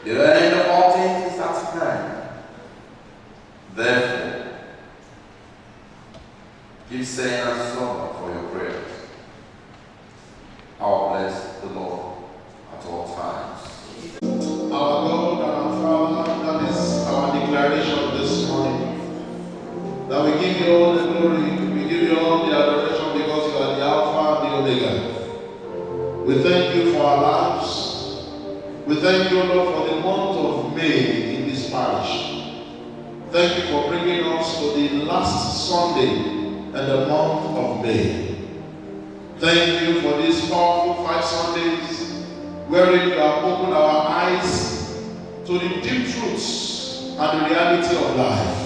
Deuteronomy the 14th is at hand. Therefore, give saying and song for your prayers. I will bless the Lord at all times. Our God and our Father, that is our declaration this morning. That we give you all the glory, we give you all the adoration because you are the Alpha and the Omega. We thank you for our lives. We thank you, Lord, for the month of May in this parish. Thank you for bringing us to the last Sunday in the month of May. Thank you for these powerful 5 Sundays wherein you have opened our eyes to the deep truths and the reality of life.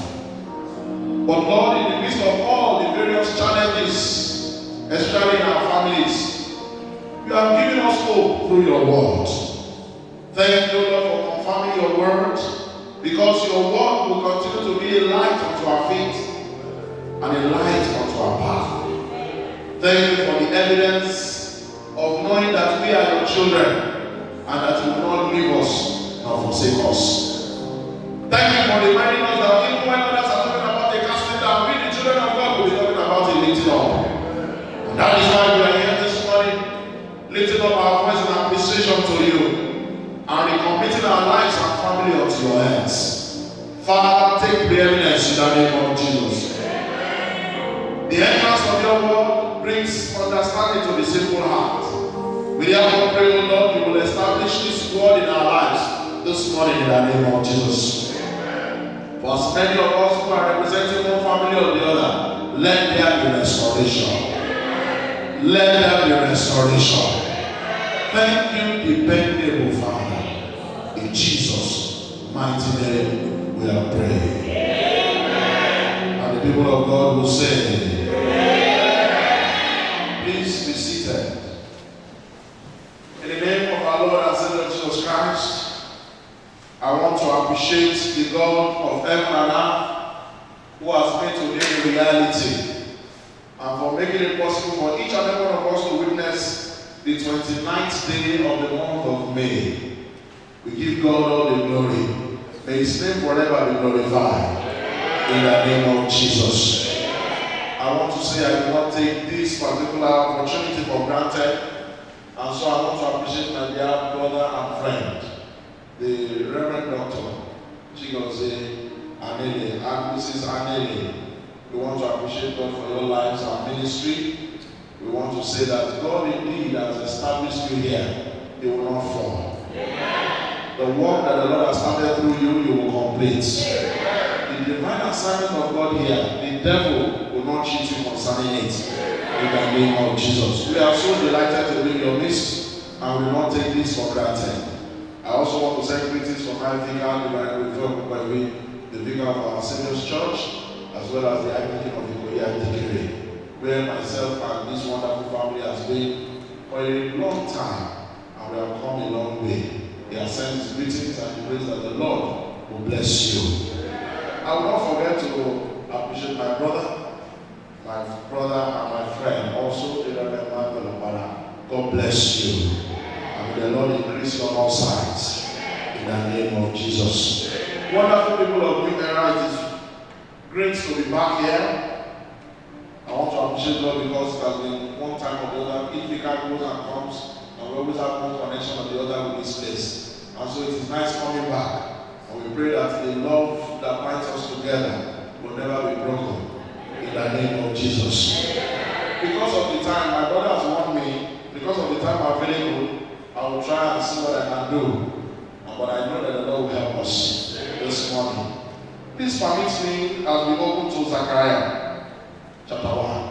But Lord, in the midst of all the various challenges, especially in our families, you have given us hope through your word. Thank you, Lord, for confirming your word, because your word will continue to be a light unto our feet and a light unto our path. Thank you for the evidence of knowing that we are your children and that you will not leave us nor forsake us. Thank you for reminding us that even when others are talking about a casting down, we the children of God will be talking about a lifting up. And that is why we are here this morning, lifting up our voice in appreciation to you and recommitting our lives and family unto your hands. Father, take preeminence in the name of Jesus. The entrance of your word brings understanding to the simple heart. We therefore pray, O Lord, you will establish this word in our lives this morning in the name of Jesus. For as many of us who are representing one family or the other, let there be restoration. Let there be restoration. Thank you, dependable Father. In Jesus' mighty name we are praying. And the people of God will say, please be seated. In the name of our Lord and Savior Jesus Christ, I want to appreciate the God of heaven and earth who has made today a reality, and for making it possible for each and every one of us to witness the 29th day of the month of May. We give God all the glory. May his name forever be glorified. In the name of Jesus. I want to say I do not take this particular opportunity for granted, and so I want to appreciate my dear brother and friend, the Reverend Dr. Chigozie Anele and Mrs. Anele. We want to appreciate God for your lives and ministry. We want to say that God indeed has established you here. You will not fall. The work that the Lord has started through you, you will complete. The divine assignment of God here, the devil will not cheat you concerning it. In the name of Jesus. We are so delighted to be in your midst, and we will not take this for granted. I also want to send greetings from my vicar, the vicar of our Savior's Church, as well as the Anglican of Ikoyi Adikere, where myself and this wonderful family has been for a long time, and we have come a long way. He has sent his greetings and he prays that the Lord will bless you. I will not forget to appreciate my brother and my friend, also the Reverend Emmanuel Obara. God bless you. And may the Lord increase you on all sides. In the name of Jesus. Wonderful people of New Era, it is great to be back here. I want to appreciate God because it has been one time or the other. Each vicar goes and comes, and we always have one connection or the other with this place. And so it is nice coming back. And we pray that the love that binds us together will never be broken. In the name of Jesus. Because of the time, my brother has warned me, because of the time available, I will try and see what I can do. But I know that the Lord will help us this morning. Please permit me as we open to Zechariah chapter 1.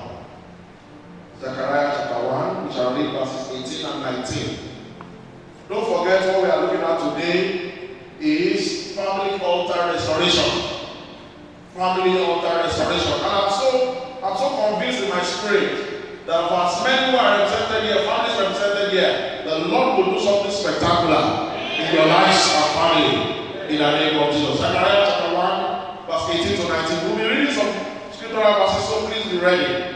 Zechariah chapter 1, we shall read verses 18 and 19. Don't forget what we are looking at today is family altar restoration. Family altar restoration. And I'm so convinced in my spirit that for as many who are represented here, families represented here, the Lord will do something spectacular in your lives and family in the name of Jesus. Zechariah chapter 1, verse 18 to 19. We'll be reading some scriptural verses, so please be ready.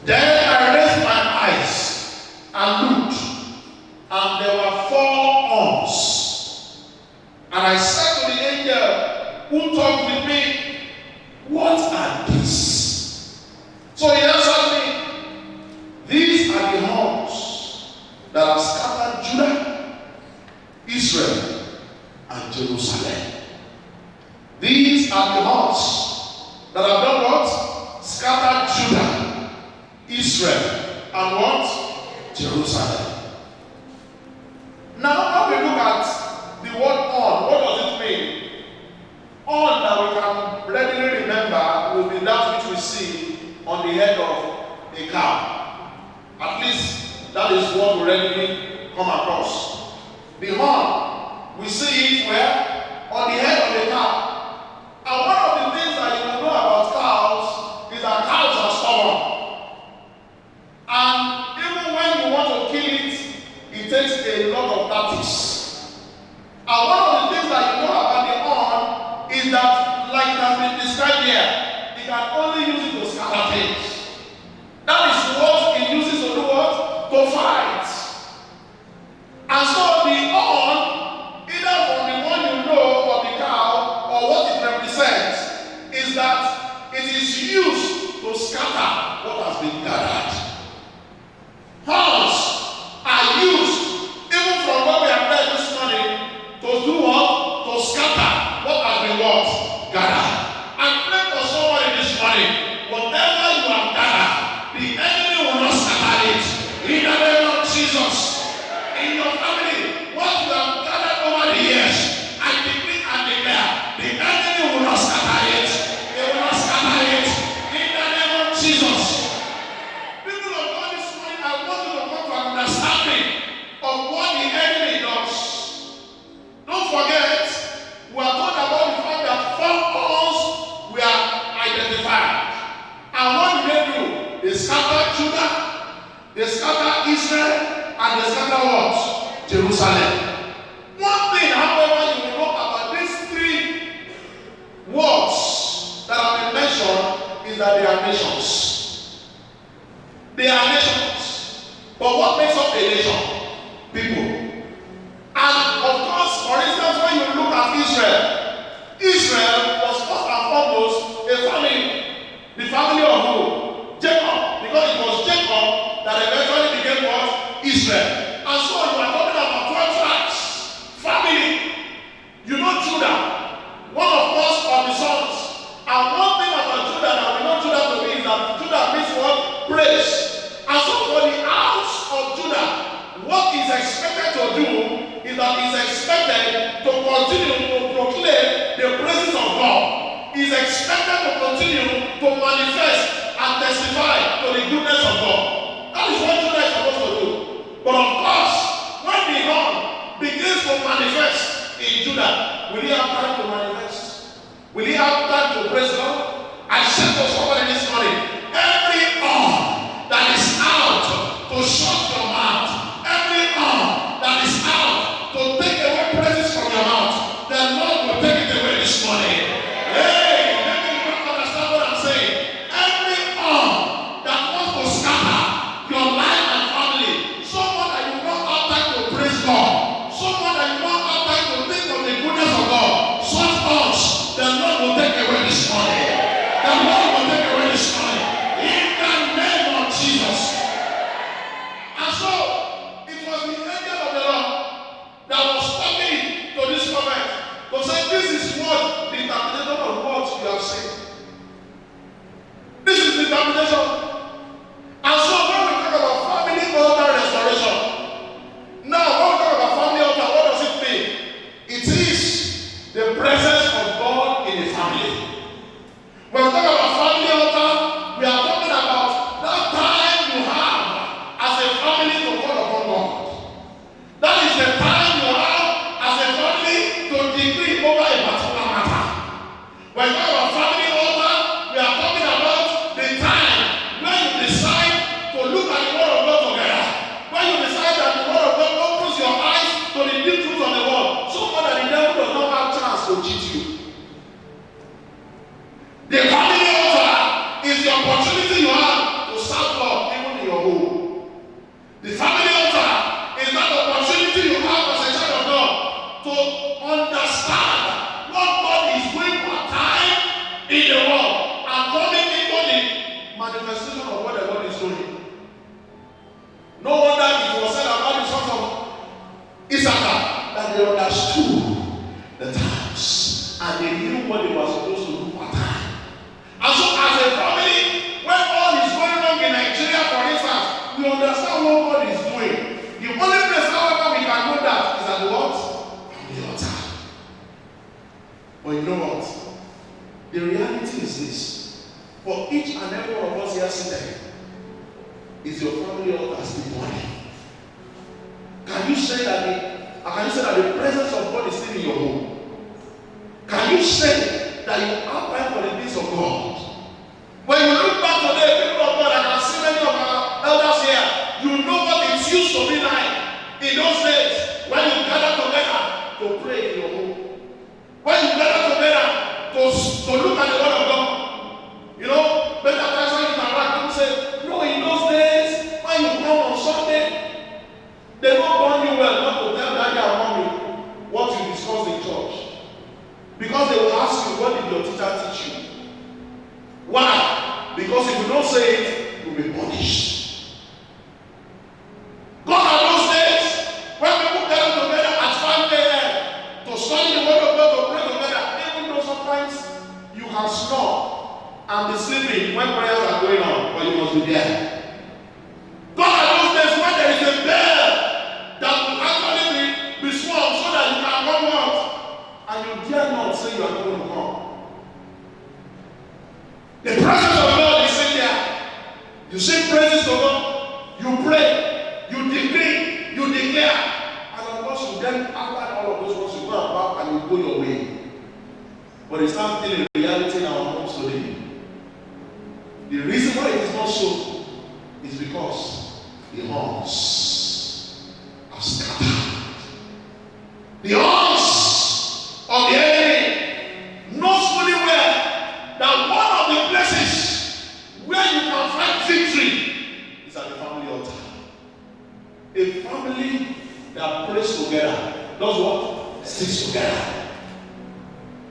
Then I raised my eyes and looked, and there were 4 horns. And I said to the angel who talked with me, what are these? So he answered me, these are the horns that have scattered Judah, Israel, and Jerusalem. These are the horns that have done what? Scattered Judah, Israel, and what? Jerusalem. Now when we look at the word horn, what does it mean? Horn that we can readily remember will be that which we see on the head of a cow. At least that is what we readily come across. The horn, we see it where? On the head of a cow. And one of the things that you will know about cows is that cows are stubborn. And even when you want to kill it, it takes a lot of practice. And one of the things that you know about the horn is that, like it has been described here, it can only use it to scatter things. That is what it uses to do what? To fight. And so the horn, either from the one you know of the cow or what it represents, is that it is used to scatter what has been gathered. Horns are used, even from what we have read this morning, to do what? To scatter what has been what? Gathered. And pray for somebody this morning, whatever you have gathered, the enemy will not scatter it. In the name of Jesus. In your family, what you have gathered over the years, I decree and declare, the enemy will not scatter it. They will not scatter it. In the name of Jesus. People of God this morning, I want you to come to an understanding of what the enemy does. Don't forget, we are talking about the fact that 4 horns were identified. And what do they do? They scatter Judah, they scatter Israel, and they scatter what? Jerusalem. One thing, however, you will know about these 3 words that have been mentioned is that they are nations. They are nations. But what makes up a nation? People. And of course, for instance, when you look at Israel, Israel was first and foremost a family. The family of who? Jacob. Because it was Jacob that eventually became what? Israel. And so you are talking about 12 tribes. Family. You know Judah. One of course of the sons. And one thing about Judah that we know Judah to be is that Judah means what? Praise. And so for the house of Judah, what is expected to do is that it's expected to continue to proclaim the praises of God. It's expected to continue to manifest and testify to the goodness of God. That is what Judah is supposed to do. But of course, when the horn begins to manifest in Judah, will he have time to manifest? Will he have time to praise God? I said to somebody this morning, every horn that is out to shut your mouth, every horn that is out to take away praises from your mouth, the Lord will take it away this morning. Hey, let me understand what I'm saying. Every horn that wants to scatter your life and family, someone that you don't have time to praise God, someone that you don't have time to think of the goodness of God, such horns, the Lord will take away this morning. The Lord will take away this morning. In the name of Jesus. And so, it was the angel of the Lord that was talking to this prophet to say, this is what the interpretation of what you have seen. This is the interpretation. And so when we talk about family altar restoration, now when we talk about family altar, what does it mean? It is the presence of God in the family. When we talk about family altar, we are talking about that time you have as a family to call upon God. That is the time you have as a family to decree over a particular matter. When we talk about family altar, we are talking about the time when you decide to look at the word of God together. When you decide that the word of God opens your eyes to the deep truth of the word, so much that the devil does not have chance to cheat you. The family altar is the opportunity you have to serve God even in your home. The family altar is that opportunity you have as a child of God to understand No wonder it was said about the sons of Issachar that they understood the times and they knew what they were supposed to do per time. And so as a family, when all is going wrong in Nigeria, for instance, we understand what God is doing. The only place, however, we can know that is at the what? On the altar. But you know what? The reality is this. For each and every one of us here seated, is your family altar still burning? Can you say that the presence of God is still in your home? Can you say that you apply for the things of God? When you look back today, people of God, I can see many of our elders here, you know what it used to be like in those days when you gather together to pray in your home. When you gather together to look at the word of God. You know, better times when you can write, people say, no, in those days, when you come on Sunday, they don't burn you well not to tell daddy and mommy what you discussed in church. Because they will ask you, what did your teacher teach you? Why? Because if you don't say it, you will be punished. God at those days, when people gather together at 5 a.m. to study the word of God, to pray together, even though sometimes you can snore and be sleeping when prayers are going on, but you must be there. God at those days, when there is a bell that will actually be swung so that you can come out, and you dare not say you are not going to come. The presence of God is in there. You sing praises to God, you pray, you decree, you declare, and of course you then, after all of those ones, you go and back and you go your way. But it's not still a reality in our homes today. The reason why it is not so is because the horns are scattered. The horns of the enemy knows fully well that one of the places where you can find victory is at the family altar. A family that prays together does what? Sticks together.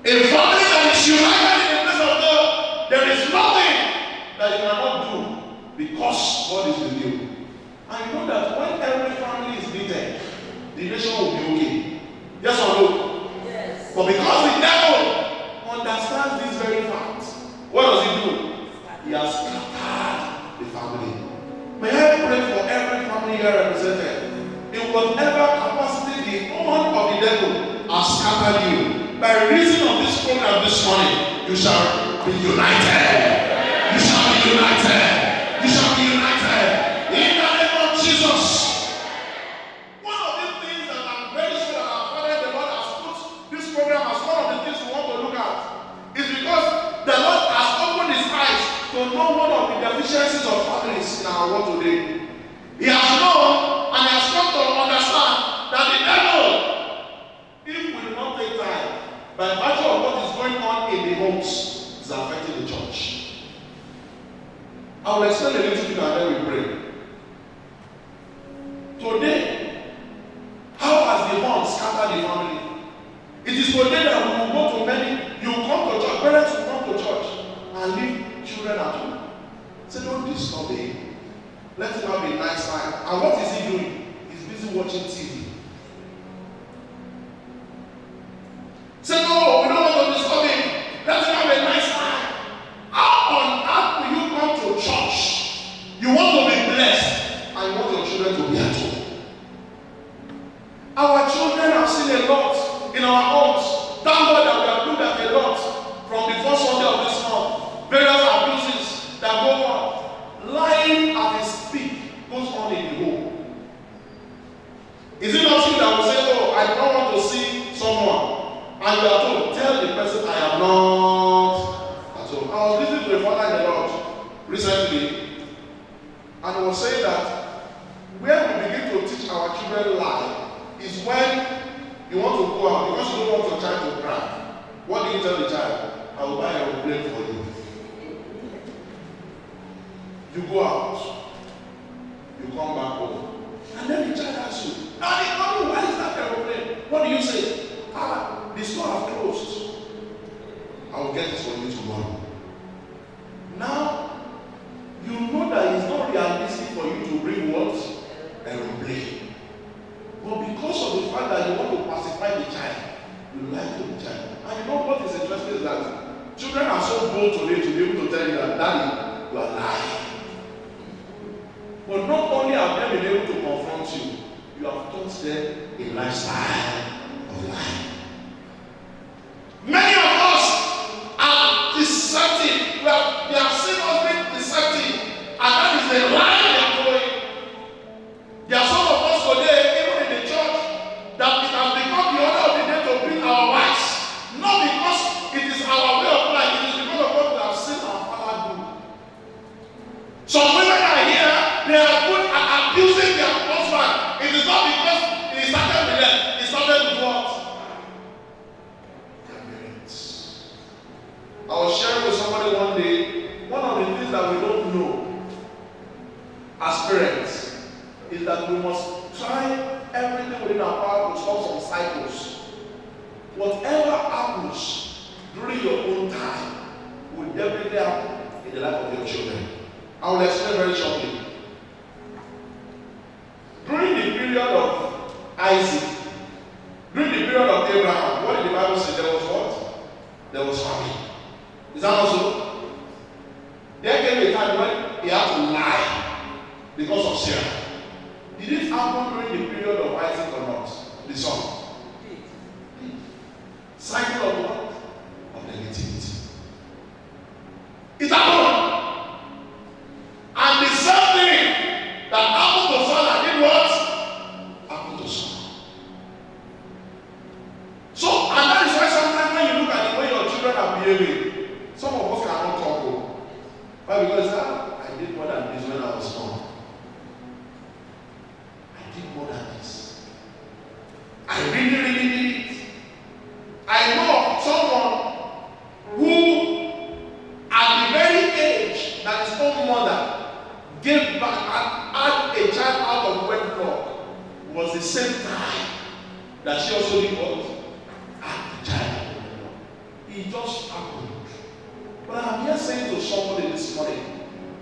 A family that is united in the place of God, there is nothing that you cannot do because God is with you. And you know that when every family is beaten, the nation will be okay. Yes or no? Yes. But because the devil understands this very fact, what does he do? He has scattered the family. May I pray for every family here represented. In whatever capacity the horn of the devil has scattered you, by reason of this program this morning, you shall be united. You shall be united. You shall be united. In the name of Jesus. One of the things that I'm very sure that our Father the Lord has put this program as one of the things we want to look at is because the Lord has opened his eyes to know one of the deficiencies of families in our world today. He has known and he has come to understand that the devil, if we do not take time, by virtue of what is going on in the homes, is affecting the church. I will explain a little bit and then we pray. Today, how has the horn scattered the family? It is today that we will go to many, you will come to church, parents will come to church and leave children at home. Say, don't disturb him. Let him have a nice time. And what is he doing? He's busy watching TV. Say, no, we don't want to disturb him. Let him have a nice time. How on earth will you come to church? You want to be blessed and you want your children to be at home. Our children have seen a lot in our homes. Thank God that we have looked at a lot from the first Sunday of this month. Various abuses that go on. Lying at his peak goes on in the home. Is it not you that will say, oh, I don't want to see someone? And you are told, tell the person I am not at home. I was listening to a father in the Lord recently, and he was saying that where we begin to teach our children lie is when you want to go out because you don't want your child to cry. What do you tell the child? I will buy a aeroplane for you. You go out, you come back home, and then the child asks you, Daddy, Mommy, why is that aeroplane? What do you say? The store have closed. I will get it for you tomorrow. Now, you know that it's not realistic for you to bring what? You like to be child. And you know what is interesting is that children are so bold today to be able to tell you that daddy, you are lying. But not only have they been able to confront you, you have taught them a lifestyle of life. Many of us are deceptive. We have seen us being deceptive, and that is the lie they are going. There are some of us today, even in the church, that it has become the order of the day to beat our wives. Not because it is our way of life, it is because of what we have seen our father do. Some women are here, they are good at abusing their husband. It is not because it started with them, it started with what? Their parents. I was sharing with somebody one day, one of the things that we don't know as parents is that we must try everything within our power to stop some cycles. Whatever happens during your own time will definitely happen in the life of your children. I will explain very shortly. During the period of Isaac, during the period of Abraham, what did the Bible say? There was what? There was famine. Is that also? There came a time when he had to lie because of Sarah. Did it happen during the period of Isaac or not? The son. Cycle of what? Of negativity. It happened. And the same thing that happened to Sarah did what? Happened to son. So, and that is why sometimes when you look at the way your children are behaving, some of us cannot talk. Why? Because I did more than this when I was small. I did more than this. I really, really did it. I know of someone who, at the very age that his own mother gave back and had a child out of wedlock, was the same time that she also did what? Had a child out of wedlock. It just happened. But I'm here saying to somebody this morning,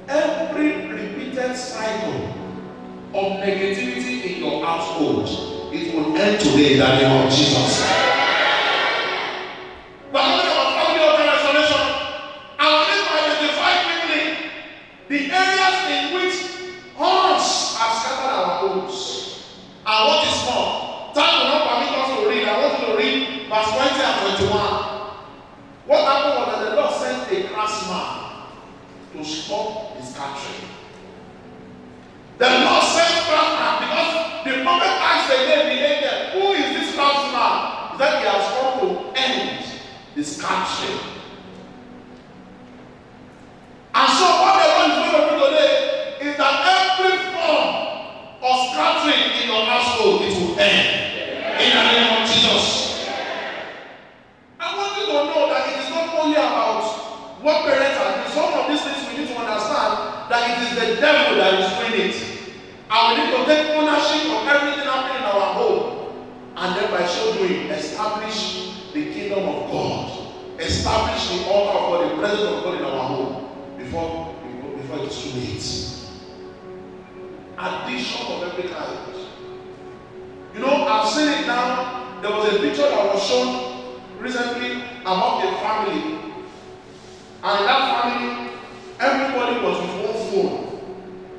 every repeated cycle of negativity in your household, it will end today in the name of Jesus. But how many of family of restoration? I want to identify quickly the areas in which horns have scattered our homes. And what is more, time will not permit us to read. I want you to read verse 20 and 21. What happened was that the Lord sent a craftsman to stop his scattering. The Lord sent craftsman because the prophet asked again the angel, who is this craftsman? He said he has come to end the scattering. And so what the Lord is going to do today is that every form of scattering in your household, it will end. In the name of Jesus. I want you to know that it is not only about what parents are doing. Some of these things we need to understand that it is the devil that is doing it. And we need to take ownership of everything happening in our home. And then by so doing, establish the kingdom of God. Establish the altar of God, the presence of God in our home. Before it is too late. Addition of every kind. You know, I've seen it now. There was a picture that was shown recently about a family. And in that family, everybody was with one phone.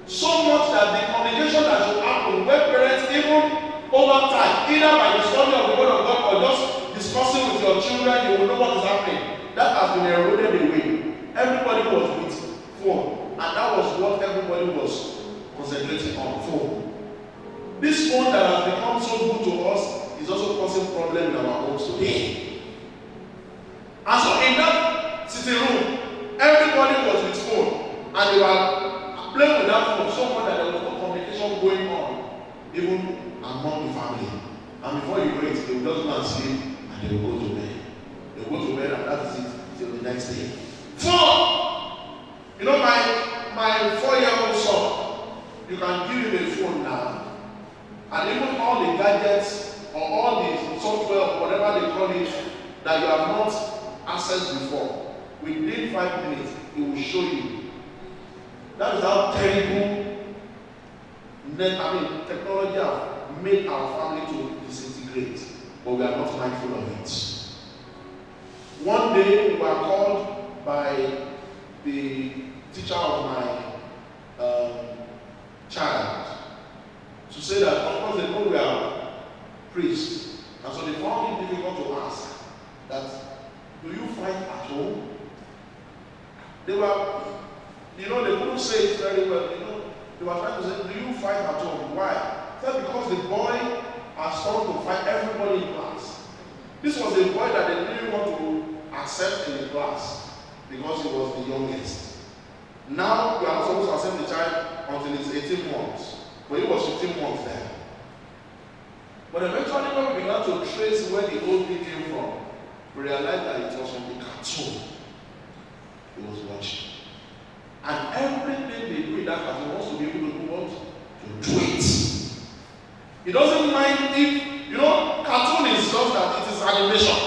So much that the communication that should happen when parents, even over time, either by the study of the word of God or just discussing with your children, you will know what is happening. That has been eroded away. Everybody was with phone, and that was what everybody was concentrating on, phone. This phone that has become so good to us is also causing problems in our homes today. And so in that sitting room, everybody was with phone, and they were playing with that phone so much that there was no communication going on, even among the family. And before you know it, they will just go and sleep, and they will go to bed. They will go to bed, and that is it till the next day. Phone! You know, my 4-year-old son, you can give him a phone now, and even all the gadgets or all the software or whatever they call it that you have not accessed before, within 5 minutes, it will show you. That is how terrible technology have made our family to disintegrate. but we are not mindful of it. One day we were called by the teacher of my child to say that, of course, they know we are priests, and so they found it difficult to ask that, do you fight at home? They were, they couldn't say it very well. They were trying to say, do you fight at home? Why? That's because the boy has started to fight everybody in class. This was a boy that they didn't want to accept in the class because he was the youngest. Now we are not supposed to accept the child until he's 18 months, but he was 15 months then. But eventually when we began to trace where the old thing came from, we realized that it was from the cartoon he was watching. And everything they do in that cartoon wants to be able to do what? To do it. He doesn't mind if, cartoon is just that it is animation.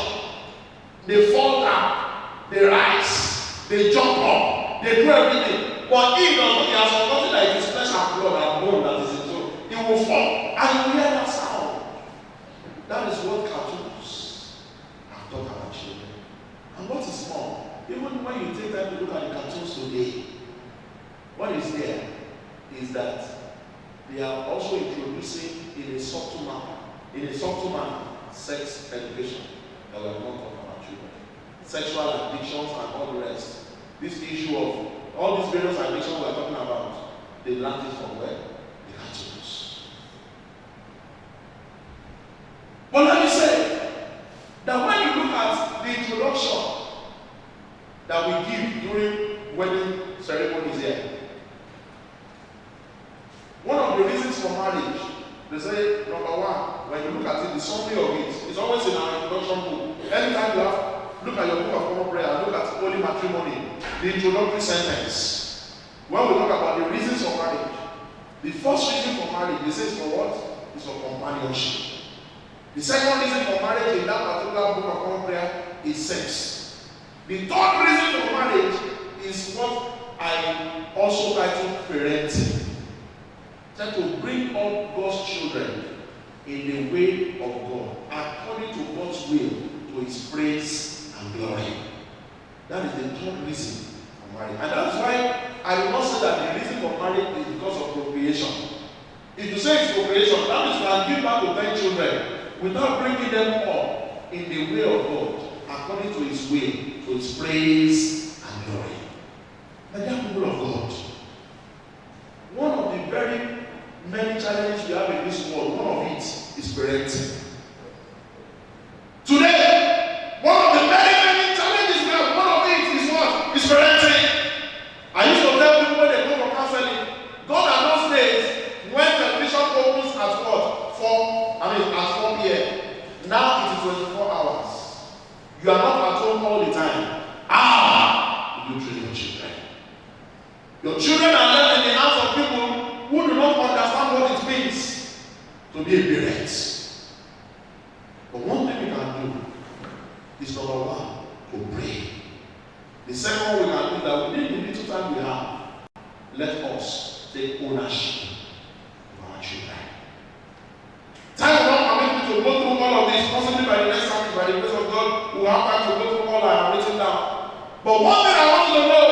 They fall down, they rise, they jump up, they do everything. But he has forgotten that it is flesh and blood and bone that is in him. He will fall and you hear that sound. That is what cartoons have taught our children. And what is more, even when you take time to look at the cartoons today, what is there is that they are also introducing in a subtle manner, sex education that we have not taught our children. Sexual addictions and all the rest. This issue of all these various addictions we are talking about, they learned it from where? The cartoons. But let me say that when you look at the introduction that we give during wedding ceremonies here, one of the reasons for marriage, they say, number one, when you look at it, the summary of it, it's always in our introduction book. Anytime you have, look at your book of common prayer, look at holy matrimony, the introductory sentence. When we talk about the reasons for marriage, the first reason for marriage, they say is for what? It's for companionship. The second reason for marriage in that particular book of common prayer is sex. The third reason for marriage is what I also title parenting. Try to bring up God's children in the way of God, according to God's will, to His praise and glory. That is the third reason for marriage. And that's why I will not say that the reason for marriage is because of procreation. If you say it's procreation, that means you can give back to 10 children without bringing them up in the way of God, according to His will, to His praise and glory. And that people of God, one of the very many challenges we have in this world, one of it is parenting. Today, one of the many challenges we have, one of it is what? Is parenting. I used to tell people when they go for counseling, God at those days, when television opens at what? 4 p.m. Now it is 24 hours. You are not at home all the time. You train your children. Your children are left in the hands of people who do not understand what it means to be a parent. But one thing we can do is number one, to pray. The second we can do is that within the little time we have, let us take ownership of our children. Time will not permit me to go through all of this, possibly by the next time, by the grace of God, we'll have time to go through all I have written down. But one thing I want you to know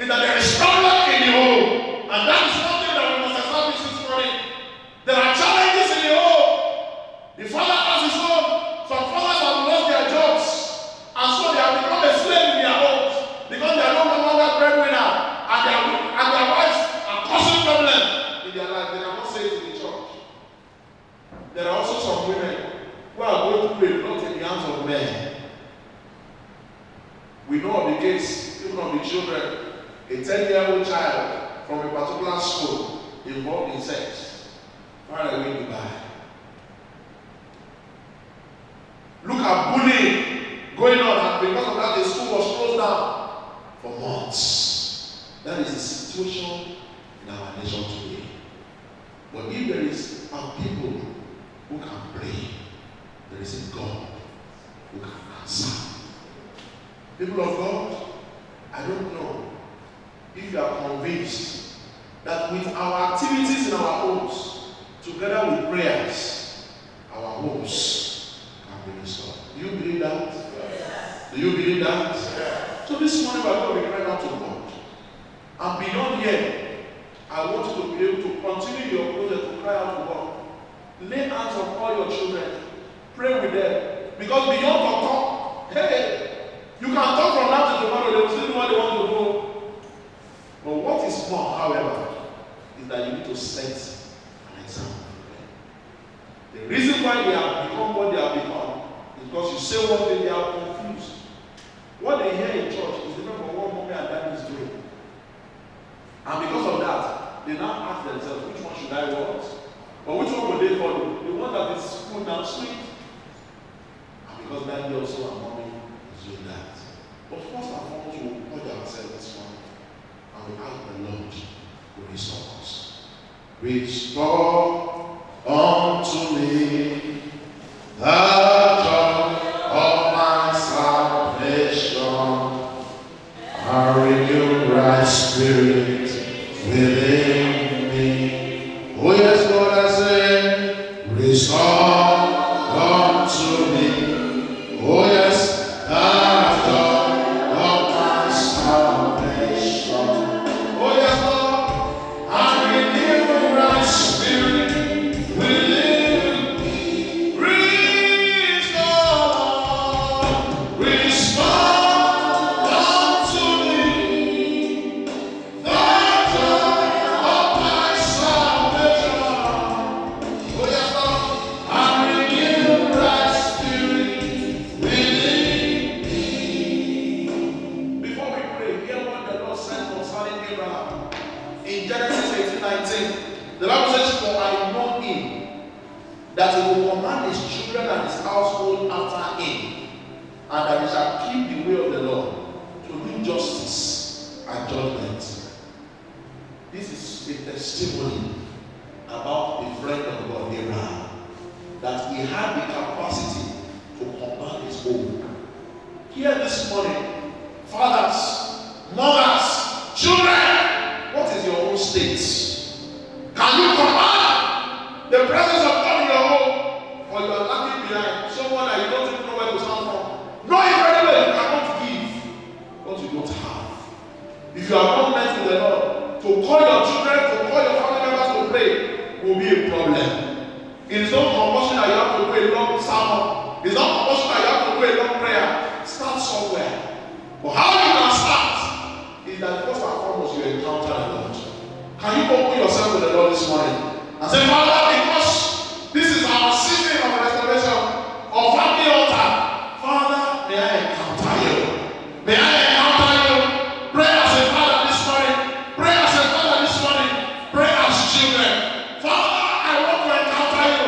is that there is problem in the home, and that is one thing that we must establish this morning. There are challenges in the home. The father has his home. Some fathers have lost their jobs, and so they have become a slave in their homes because they are no longer breadwinner, and their wives are causing problem in their life. They cannot say it in the church. There are also some women who are going through a lot in the hands of men. We know of the case, even of the children, a 10-year-old child from a particular school involved in sex, far away in Dubai. Look at bullying going on, and because of that, the school was closed down for months. That is the situation in our nation today. But if there is a people who can pray, there is a God who can answer. People of God, I don't know if you are convinced that with our activities in our homes, together with prayers, our homes be restored. Do you believe that? Yes. Do you believe that? Yes. So this morning we are going to be crying out to God. And beyond here, I want you to be able to continue your project to cry out to God. Lay hands on all your children. Pray with them. Because beyond talk, hey, you can talk from now to tomorrow, they will still do what they want to do. But what is more, however, is that you need to set an example. The reason why they have become what they have become is because you say one thing, they are confused. What they hear in church is different from what mommy and daddy is doing. And because of that, they now ask themselves, which one should I want? Or which one will they follow? The one that is good and sweet. And because daddy also and mommy is doing that. But first and foremost, we will put ourselves this morning and we ask the Lord to restore us. Restore unto me the joy of my salvation, and renew right spirit within me. Oh yes, Lord, I say, restore unto me. Oh yes, the joy of my salvation. Oh yes, Lord, and renew right spirit within me. Restore unto me the joy of my salvation. Oh yes, Lord, and renew right spirit within me. Before we pray, hear what the Lord said concerning Abraham. In Genesis 18:19, the Bible says, for I know him, that he will command his children and his household after him, and that he shall keep the way of the Lord, to do justice and judgment. This is a testimony about the friend of God, Abraham, that he had the capacity to command his own. Here this morning, fathers, mothers, children, what is your own state? Can you command the presence of God in your home? Or you are lagging behind someone that you don't even know where to stand from? Know it very well, you cannot give what you don't have. If you are not met with the Lord, to call your children, to call your family members to pray will be a problem. It is not compulsion that you have to do a long sermon. It's not compulsion that you have to do a long prayer. Start somewhere. But how you can start is that first and foremost you encounter the Lord. Can you open yourself to the Lord this morning and say, Father, because this is our season of restoration of family altar, Father, may I encounter you. May I encounter you. Pray as a father this morning. Pray as a mother this morning. Pray as children. Father, I want to encounter you.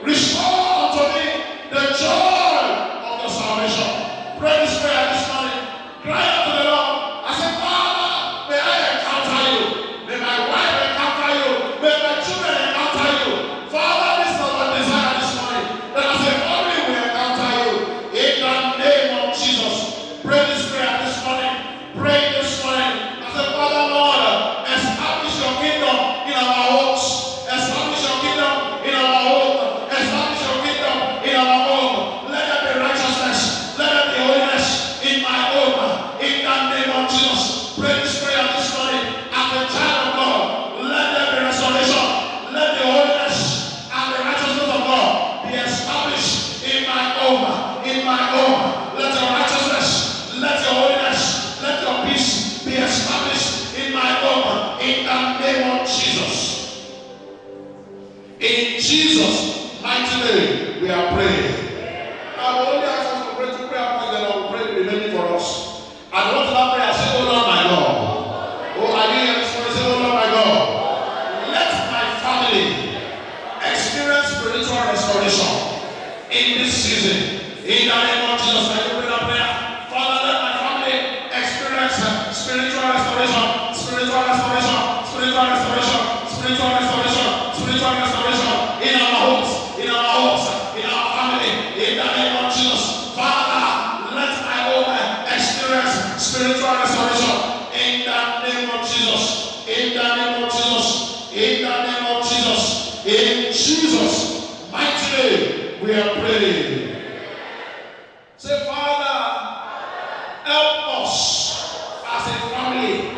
Restore unto me the joy of the salvation. Pray this prayer this morning. Cry out to the Lord. I say, Father, may I encounter you. May my wife encounter you. May my children encounter you. Father, this is our desire this morning. That as a family we encounter you. In the name of Jesus. Pray this prayer this morning. Pray this morning. I say, Father, Lord, establish your kingdom in our homes. Establish your kingdom in our home. Establish your kingdom in our home. Let there be righteousness. Let there be holiness in my home. In the name of Jesus. Pray this prayer this morning. As a child of God, let there be restoration. Let the holiness and the righteousness of God be established in my home. In my home. Let your righteousness, let your holiness, let your peace be established in my home. In the name of Jesus. In Jesus' mighty name, we are praying. I will only ask us to pray two prayer points, then I will pray the remaining for us. And what is that prayer? Say, oh Lord my God. Oh, I didn't hear this one. Say, oh Lord my God. Let my family experience spiritual restoration in this season. In the name of Jesus, I pray that prayer. Father, let my family experience spiritual restoration, spiritual restoration, spiritual restoration, spiritual restoration, spiritual restoration in our homes, in our homes, in our family. In the name of Jesus, Father, let my home experience spiritual restoration. In the name of Jesus, in the name of Jesus, in the name of Jesus, in Jesus' mighty name, we are praying. Say, Father, help us as a family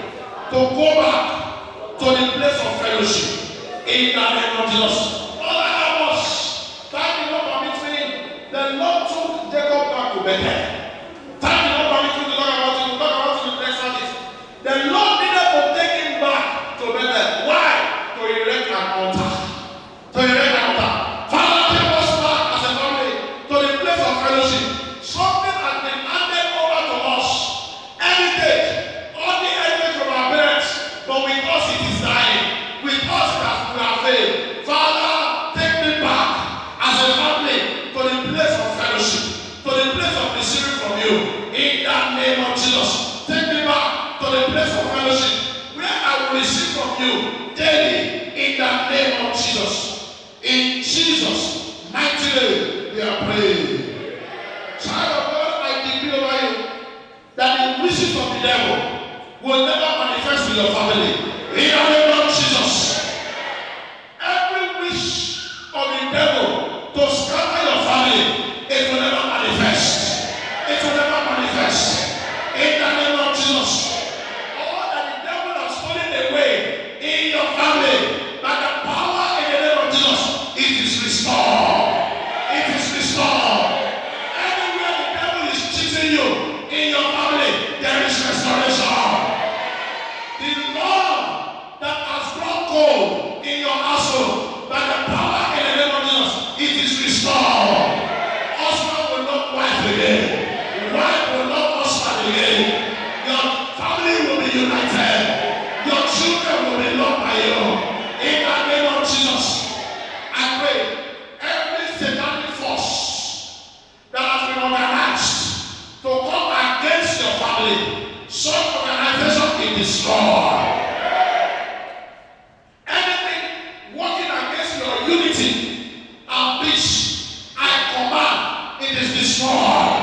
to go back to the place of fellowship in the name of Jesus. Father, help us. Time did not permit me. The Lord took Jacob back to Bethel. Time did not permit me to talk about it. We'll talk about it in the next service. The Lord needed to take him back to Bethel. Why? To erect an altar. To erect an altar. Father, take us back as a family to the place of fellowship. Something has been handed over to us. Heritage. All the heritage from our parents. But with us it is dying. With us it has we have failed. Father, take me back as a family to the place of fellowship. To the place of receiving from you. In the name of Jesus. Take me back to the place of fellowship where I will receive from you daily in the name of Jesus. In Jesus' mighty name we are praying. Child of God, I decree over you that the wishes of the devil will never manifest in your family. In the name of Jesus. Every wish of the devil to scatter your family, it will never manifest. It will never manifest. In the name of Jesus. All that the devil has stolen away in your family, by the power in the name of Jesus, it is restored. It is restored. Anywhere the devil is cheating you in your family, there is restoration. The Lord that has brought gold in your household, by the power in the name of Jesus, it is restored. Husband will not wife again. Wife will not husband again. Your family will be united. Your children will be loved by you. In the name of Jesus, I pray every satanic force that has been organized to come against your family, some organization is destroyed. Anything working against your unity and peace, I command it is destroyed.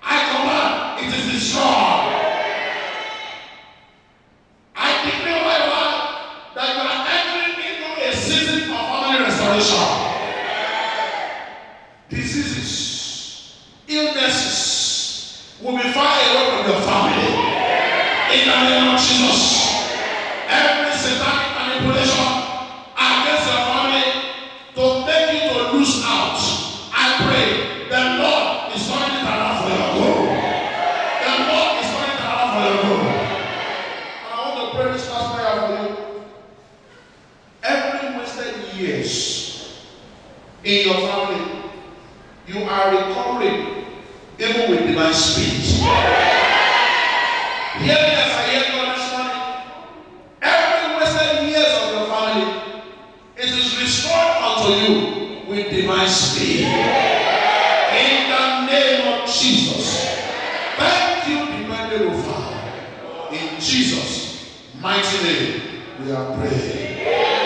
I command it is destroyed. I declare over your life that you are entering into a season of family restoration. Diseases, illnesses will be far away from your family. In the name of Jesus. Every satanic manipulation against your family to make you to lose out, I pray the Lord is turning it around for your good. The Lord is turning it around for your good. And I want to pray this last prayer for you. Every wasted years in your family, you are recovering even with divine speed. Hear me as I hear God this morning. Every wasted years of your family, it is restored unto you with divine speed. In the name of Jesus. Thank you, dependable Father. In Jesus' mighty name, we are praying.